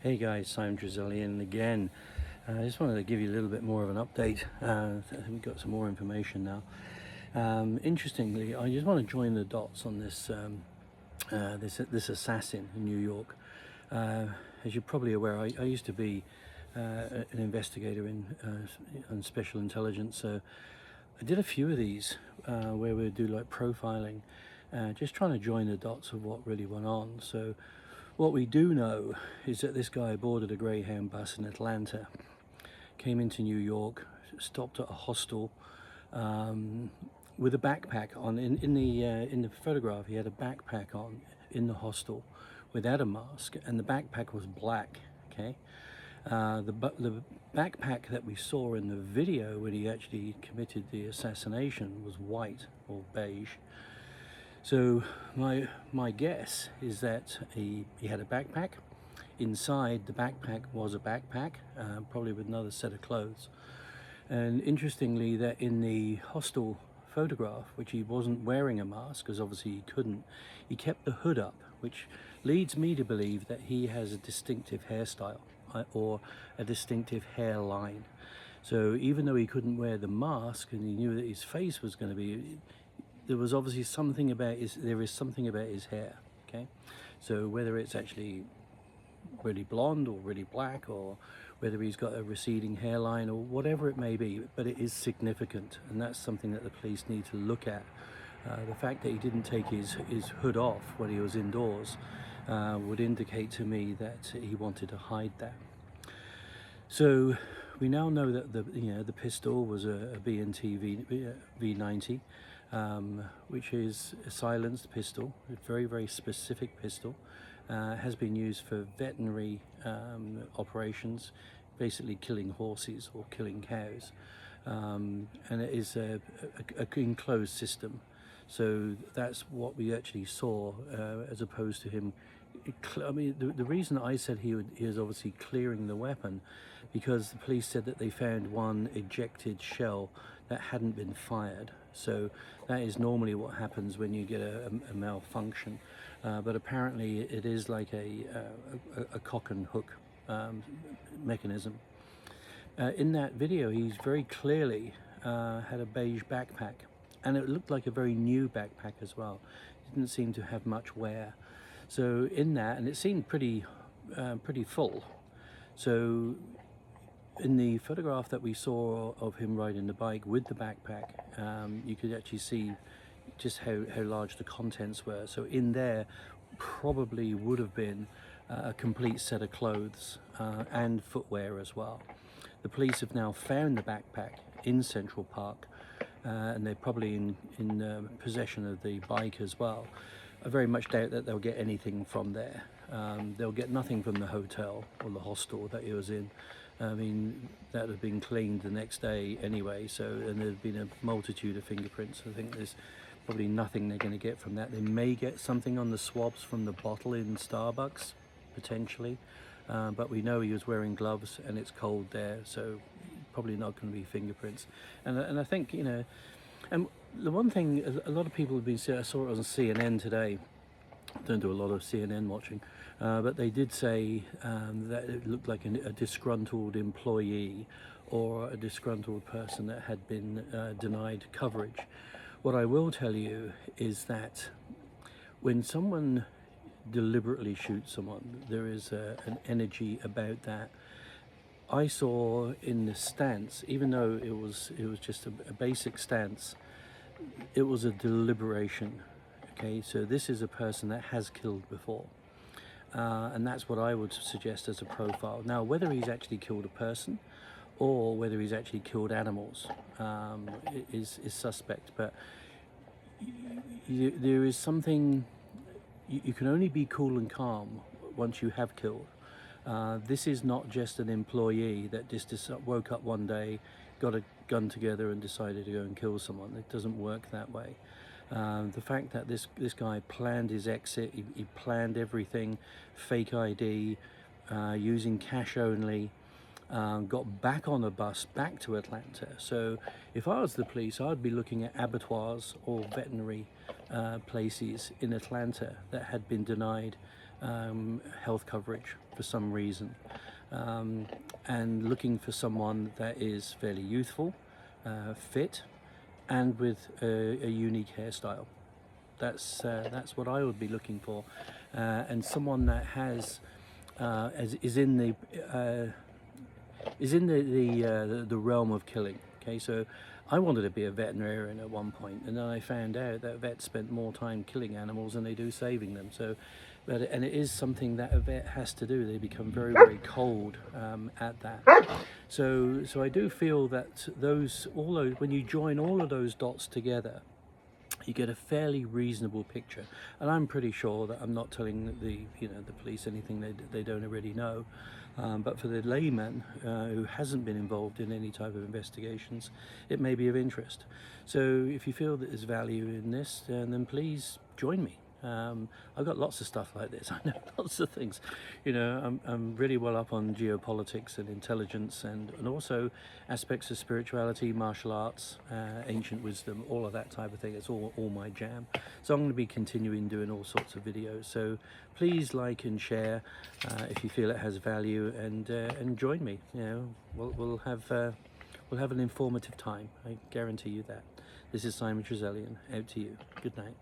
Hey guys, Simon Trezelyan again. I just wanted to give you a little bit more of an update. I think we've got some more information now. Interestingly, I just want to join the dots on this assassin in New York. As you're probably aware, I used to be an investigator in special intelligence, so I did a few of these where we do like profiling, just trying to join the dots of what really went on. So what we do know is that this guy boarded a Greyhound bus in Atlanta, came into New York, stopped at a hostel with a backpack on. In the photograph, he had a backpack on in the hostel without a mask, and the backpack was black. Okay, the backpack that we saw in the video when he actually committed the assassination was white or beige. So my guess is that he had a backpack. Inside the backpack was a backpack, probably with another set of clothes. And interestingly, that in the hostel photograph, which he wasn't wearing a mask, because obviously he couldn't, he kept the hood up, which leads me to believe that he has a distinctive hairstyle or a distinctive hairline. So even though he couldn't wear the mask and he knew that his face was going to be, there was obviously something about there is something about his hair. Okay, so whether it's actually really blonde or really black, or whether he's got a receding hairline or whatever it may be, but it is significant, and that's something that the police need to look at. The fact that he didn't take his hood off when he was indoors would indicate to me that he wanted to hide that. So we now know that the pistol was a B&T V90, which is a silenced pistol, a very specific pistol. Has been used for veterinary operations, basically killing horses or killing cows, and it is a enclosed system. So that's what we actually saw, as opposed to him. I mean, the reason I said he is obviously clearing the weapon, because the police said that they found one ejected shell that hadn't been fired. So that is normally what happens when you get a malfunction. But apparently it is like a cock and hook mechanism. In that video, he's very clearly had a beige backpack, and it looked like a very new backpack as well. It didn't seem to have much wear. So in that, and it seemed pretty full. So in the photograph that we saw of him riding the bike with the backpack, you could actually see just how large the contents were. So in there probably would have been a complete set of clothes and footwear as well. The police have now found the backpack in Central Park, and they're probably in possession of the bike as well. I very much doubt that they'll get anything from there. They'll get nothing from the hotel or the hostel that he was in. I mean, that would have been cleaned the next day anyway, so, and there'd been a multitude of fingerprints. I think there's probably nothing they're going to get from that. They may get something on the swabs from the bottle in Starbucks, potentially, but we know he was wearing gloves and it's cold there, so probably not going to be fingerprints. And I think, and the one thing a lot of people have been, I saw it on CNN today, don't do a lot of CNN watching, but they did say that it looked like a disgruntled employee or a disgruntled person that had been denied coverage. What I will tell you is that when someone deliberately shoots someone, there is an energy about that. I saw in the stance, even though it was just a basic stance, it was a deliberation. Okay, so this is a person that has killed before, and that's what I would suggest as a profile. Now, whether he's actually killed a person or whether he's actually killed animals is suspect, but there is something, you can only be cool and calm once you have killed. This is not just an employee that just woke up one day, got a gun together and decided to go and kill someone. It doesn't work that way. The fact that this guy planned his exit, he planned everything, fake ID, using cash only, got back on a bus back to Atlanta. So if I was the police, I'd be looking at abattoirs or veterinary places in Atlanta that had been denied health coverage for some reason, and looking for someone that is fairly youthful, fit, and with a unique hairstyle. That's what I would be looking for, and someone that has is in the realm of killing. Okay, so I wanted to be a veterinarian at one point, and then I found out that vets spent more time killing animals than they do saving them. So, and it is something that a vet has to do. They become very, very cold at that. So I do feel that all those when you join all of those dots together, you get a fairly reasonable picture. And I'm pretty sure that I'm not telling the police anything they don't already know. But for the layman who hasn't been involved in any type of investigations, it may be of interest. So if you feel that there's value in this, then please join me. I've got lots of stuff like this. I know lots of things. I'm really well up on geopolitics and intelligence, and also aspects of spirituality, martial arts, ancient wisdom, all of that type of thing. It's all my jam. So I'm going to be continuing doing all sorts of videos. So please like and share if you feel it has value, and join me. We'll have an informative time. I guarantee you that. This is Simon Trezelyan, out to you. Good night.